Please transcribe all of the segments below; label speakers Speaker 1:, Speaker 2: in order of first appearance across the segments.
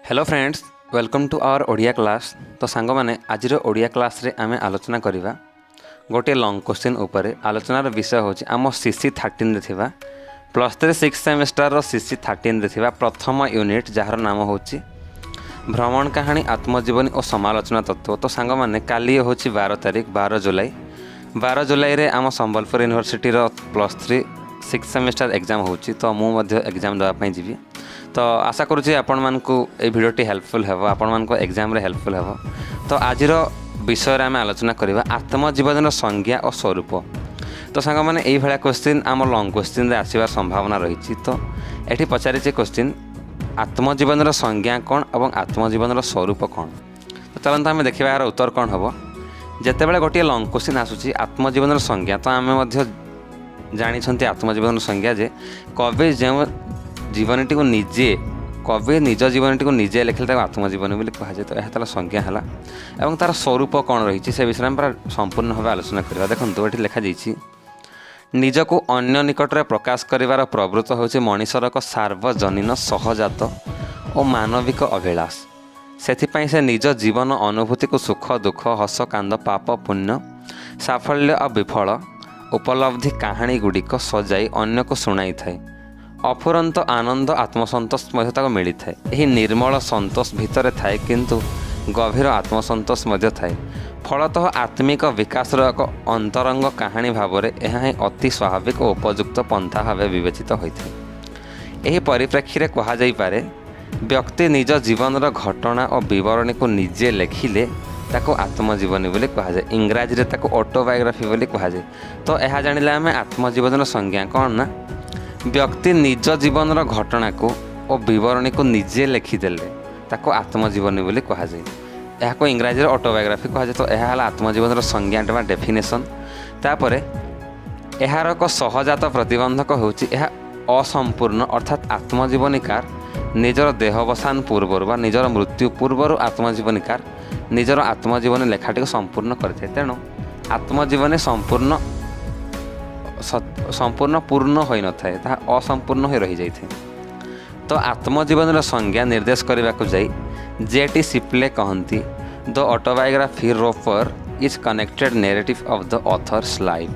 Speaker 1: Hello friends, welcome to our Odia class. तो song मैंने आज ओडिया क्लास रे आमे आलोचना करिबा गोटे लॉन्ग क्वेश्चन उपरे। आलोचनार विषय होची आम सीसी 13 रे थिबा +3 6 सेमेस्टर रो सीसी 13 रे थिबा प्रथम यूनिट जार नाम होची भ्रमण कहानी आत्मजीवनी और समालोचना तत्व। तो सांग मैंने काली होची 12 तारीख 12 जुलाई रे आम संबलपुर यूनिवर्सिटी रो +3 6 सेमेस्टर एग्जाम होची। तो मु मध्य एग्जाम देवा पई जीवी। तो आशा करुँच आपण मानकु ए भिडियोटी हेल्पफुल हेबो, आपण मानकु एग्जाम रे हेल्पफुल हेबो। तो आजिर विषय रे आमे आलोचना करिबा आत्मजीवन संज्ञा और स्वरूप। तो सांग माने एई भळा क्वेश्चन आम लॉन्ग क्वेश्चन रे आसीबार संभावना रहिछि। तो एठी पचारिछि क्वेश्चन आत्मजीवन संज्ञा कोन एवं आत्मजीवन स्वरूप कोन। तो चलंत आमे देखिबा यार उत्तर कोन हबो। जेतेबेले गोटे लॉन्ग क्वेश्चन आसुछि आत्मजीवन संज्ञा, तो आमे मध्य जानिछन्ति आत्मजीवन संज्ञा जे कवि जे जीवनटी को निजे कवि निज जीवनटी को निजे लिखिले ताको आत्मजीवन बोली कहा जाए। तो यह तार संज्ञा है और तार स्वरूप कौन रही से विषय में पूरा संपूर्ण भाव आलोचना करवा। देखो ये लिखा जाइए निज को अन्य निकट में प्रकाश कर प्रवृत्त होची मनीषर एक सार्वजनीन सहजात और मानविक अभिलाष। से से निज जीवन अनुभूति को सुख दुख हस कांद पाप पुण्य साफल्य और विफल उपलब्धि कहानी गुड़िक सजाई अन्य को शुणाई थाए। अफुरंत आनंद आत्मसंतोष मिली थाए। यही निर्मल संतोष भितर थाए किंतु गभीर आत्मसंतोष थाए। फलतः आत्मिक विकास एक अंतरंग कहानी भाव में यह अति स्वाभाविक और उपयुक्त पंथा भाव विवेचित होता है। यही परिप्रेक्षी में कह जाइपारे व्यक्ति निज जीवन घटना और विवरणी को निजे लिखिले ताको आत्मजीवनी बोली कह जाए। इंग्राजी रे ताको ऑटोबायोग्राफी बोली कह जाए। तो यह जानिले आमे आत्मजीवन संज्ञा कौन ना व्यक्ति निज जीवन घटना को और विवरणी को निजे लिखिदेले ताको आत्मजीवनी बोली कह जाए। यह को इंग्राजी रे ऑटोबायोग्राफी कह जाए। तो यह है आत्मजीवन संज्ञा डेफिनेशन। तापर यार एक सहजात प्रतिबंधक होची यह असंपूर्ण अर्थात आत्मजीवनीकार निजर देहावसान पूर्वर बा निजर मृत्यु पूर्वर आत्मजीवनीकार निजर आत्मजीवनी लेखाटी संपूर्ण करते। तेणु आत्मजीवनी संपूर्ण पूर्ण हो न थाए, ताहा असंपूर्ण हो रही जाए। तो आत्मजीवन संज्ञा निर्देश करने को जाई जेटी सिप्ले कहती the autobiography proper is connected narrative of the author's life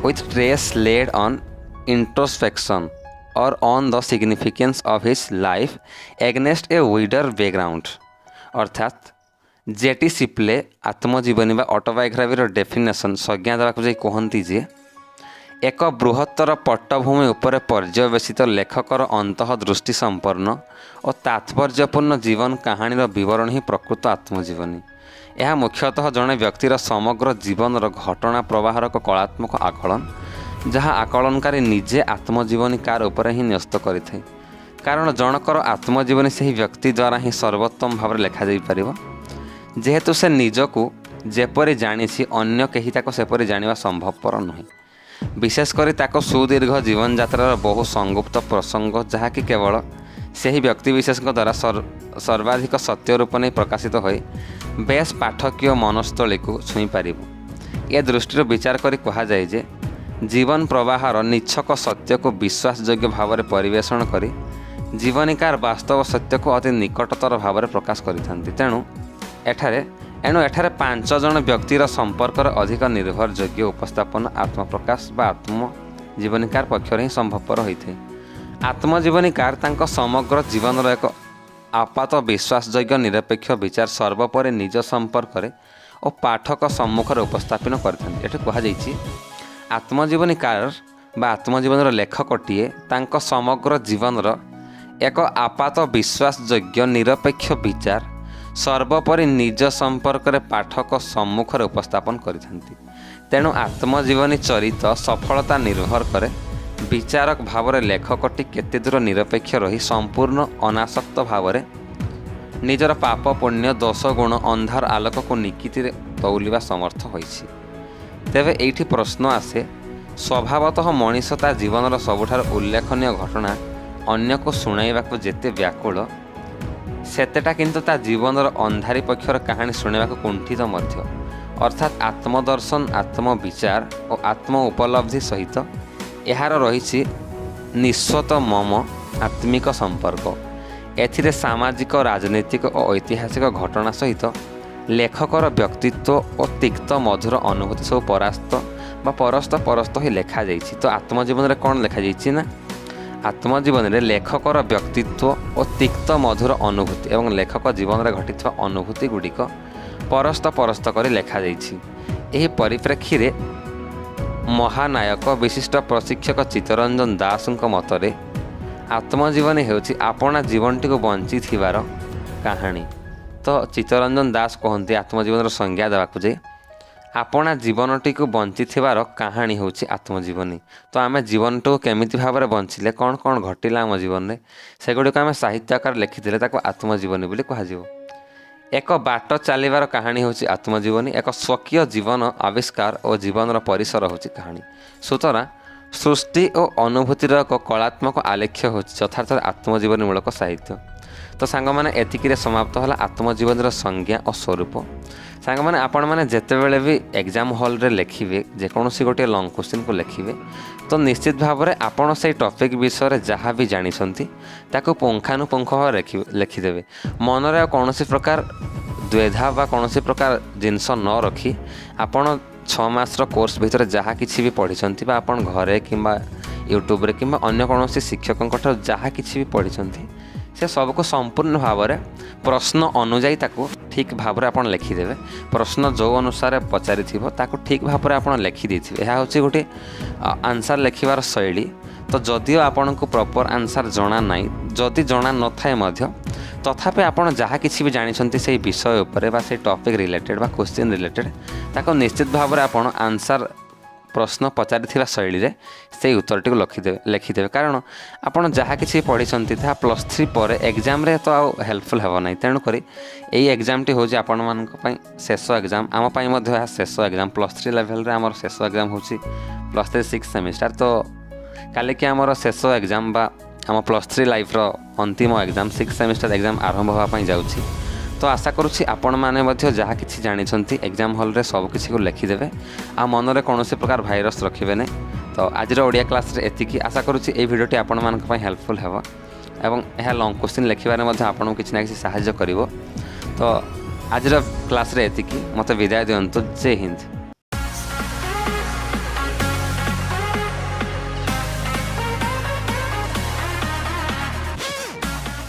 Speaker 1: with stress laid on introspection और on the significance of his life against a wider background. अर्थात जेटी सिप्ले आत्मजीवनी बा ऑटोबायोग्राफी डेफिनेशन संज्ञा देवाक जाई कहती जे एक बृहत्तर पट्टभूमि उपर पर्यवेसित लेखकर अंतःदृष्टि संपन्न और तात्पर्यपूर्ण जीवन कहानी विवरण ही प्रकृत आत्मजीवनी। यह मुख्यतः जड़े व्यक्तिर समग्र जीवन घटना प्रवाहर एक कलात्मक आकलन जहाँ आकलनकारी निजे आत्मजीवनीकार उपर ही न्यस्त करें। कारण जनकर आत्मजीवनी से ही व्यक्ति द्वारा ही सर्वोत्तम भाव लिखा जा पार जेहेतु से निजको जेपरी जानी अन्य कहीं ताको सेपरी जानिबा संभवपर नुहे। विशेषकर ताको सुदीर्घ जीवन यात्रार बहु संगुप्त प्रसंग जहाँ कि केवल सही व्यक्ति विशेष द्वारा सर्वाधिक सत्य रूप नहीं प्रकाशित हो बेस पाठकीय मनस्थली को छुई पार। ए दृष्टि विचार करी कह जाए जे जीवन प्रवाहर निछक सत्य को विश्वासयोग्य भाव में परिवेषण करी जीवनीकार वास्तव सत्य को अति निकटतर भाव में प्रकाश करिथांती। तेणु एठारे 5 जन व्यक्तिर संपर्क अधिक निर्भरयोग्य उपस्थापन आत्मप्रकाश बा आत्मजीवनीकार पक्षर ही संभवपर होता है। आत्मजीवनीकार तांको समग्र जीवन एक आपात विश्वासयोग्य निरपेक्ष विचार सर्वोपरि निज संपर्क और पाठक सम्मुखर उपस्थापन करते। कहुई आत्मजीवनीकार बा आत्मजीवन लेखकटीए तांको समग्र जीवन एक आपात विश्वासयोग्य निरपेक्ष विचार सर्वोपरि निज संपर्क में पाठक सम्मुखर उपस्थापन करथांती। तेणु आत्मजीवनी चरित सफलता निर्भर करे विचारक भाव में लेखकटी केते दूर निरपेक्ष रही संपूर्ण अनासक्त भाव में निजर पाप पुण्य दोष गुण अंधार आलोक को निकिति तौलिबा समर्थ होइछि। तेबे एइठी प्रश्न आसे स्वभावतः मनीष ता जीवन सबुठार उल्लेखनीय घटना अन्य को शुणाइबाकू जेते व्याकुल सेतेटा किंतु ता जीवन अंधारी पक्षर कहानी शुणा कुंठित मध्य। अर्थात आत्मदर्शन आत्मविचार और आत्म उपलब्धि सहित यार रही निस्वत मम आत्मिक संपर्क। एथिरे सामाजिक राजनैतिक और ऐतिहासिक घटना सहित लेखकर व्यक्तित्व और तिक्त मधुर अनुभूति सब परास्त बा परस्त परस्त ही लिखा जाइछि। तो आत्मजीवन रे कौन लिखा जाइछि ना आत्मजीवन रे लेखकर व्यक्तित्व और तिक्त मधुर अनुभूति एवं लेखक जीवन रे घटित अनुभूति गुड़िक परस्त परस्त कर लिखा जाइछि। एही परिप्रेक्षी रे महानायक विशिष्ट प्रशिक्षक चित्तरंजन दास मतरे आत्मजीवन हेउछि आपणा जीवनटी को बंची थिबार कहानी। तो चित्तरंजन दास कहते आत्मजीवन संज्ञा देवाक जाए आपणा जीवनटी को बंची थिबार कहानी होछि आत्मजीवनी। तो आम जीवनटी को केमिति भाव में बंचिले कौन कौन घटिला आम जीवन में सेगुड़िक आम साहित्य आकार लिखिले ताको आत्मजीवनी बोली कहाजिवो। एक बाट चलिबार कहानी होछि आत्मजीवनी। एक स्वकीय जीवन आविष्कार और जीवन परिसर होछि कहानी। सुतरां सृष्टि और अनुभूतिर एक कलात्मक आलेख्य होछि यथार्थ आत्मजीवनीमूलक साहित्य। तो सांग मैंने एतिकी समाप्त होला आत्मजीवन संज्ञा और स्वरूप। सांग मैंने आपण मैंने जितेबले भी एग्जाम हॉल रे लिखिबे जेकोसी गोटे लॉन्ग क्वेश्चन को लिखिबे तो निश्चित भाव में आपण से टॉपिक विषय जहाँ भी जानिछंती ताको पुंखानुपुंख लिखिदेवे। मनरे कौन प्रकार द्वेधा बा कौन प्रकार जिनस न रखी आपण 6 मास कोर्स भितर जहाँ किसी भी पढ़ी आपण घरे किंबा यूट्यूब रे किंबा अन्य कौन शिक्षकों जहाँ किसी भी पढ़ी से सबको संपूर्ण भाव में प्रश्न अनुजाई ताको ठीक भाव में आपन लिखिदेवे। प्रश्न जो अनुसार पचारि ताको ठीक भाव में आपन लिखि देथिबे। यह होछि गोटे आंसर लिखिबार शैली। तो जदिओ आपन को प्रॉपर आंसर जना नाई जदि जना न थाए मध्य तथापि आपन जहाँ किसी भी जानिछंती से विषय उपरे बा से टॉपिक रिलेटेड बा क्वेश्चन रिलेटेड ताको निश्चित भाव में आपन आंसर प्रश्न पचारि शैली रे से उत्तरटी को लिखिदेवे। कारण आपन जहाँ किसी पढ़ी +3 पर एग्जाम रे तो आउ हेल्पफुल हेबो नाही। तेणुक यही एग्जामटी होछि आपण मानक पई शेष एग्जाम आम पई मध्य शेष एग्जाम +3 लेवल रे आमर शेष एग्जाम होछि +3 6 सेमिस्टर। तो काले कि आमर शेष एग्जाम बा आम +3 लाइफ रो अंतिम एग्जाम 6 सेमिस्टर एग्जाम आरंभ होगा पई जाउछि। तो आशा करुँची आपण मैंने जहाँ किसी जानी एग्जाम हॉल रे सब किसी को लिखिदेवे आ मनरे कौन प्रकार भाइरस रखिबे नहीं। तो आज ओडिया क्लास रे एतिकी आशा करुँची ये भिडियोटी आपण मानक पई हेल्पफुल हेबो एवं यह लॉन्ग क्वेश्चन लिखिबारे मध्ये आपन किसी ना किसी सहायता करिवो। तो आज क्लास रे एतिकी मते विदाय दियंतु। जय हिंद।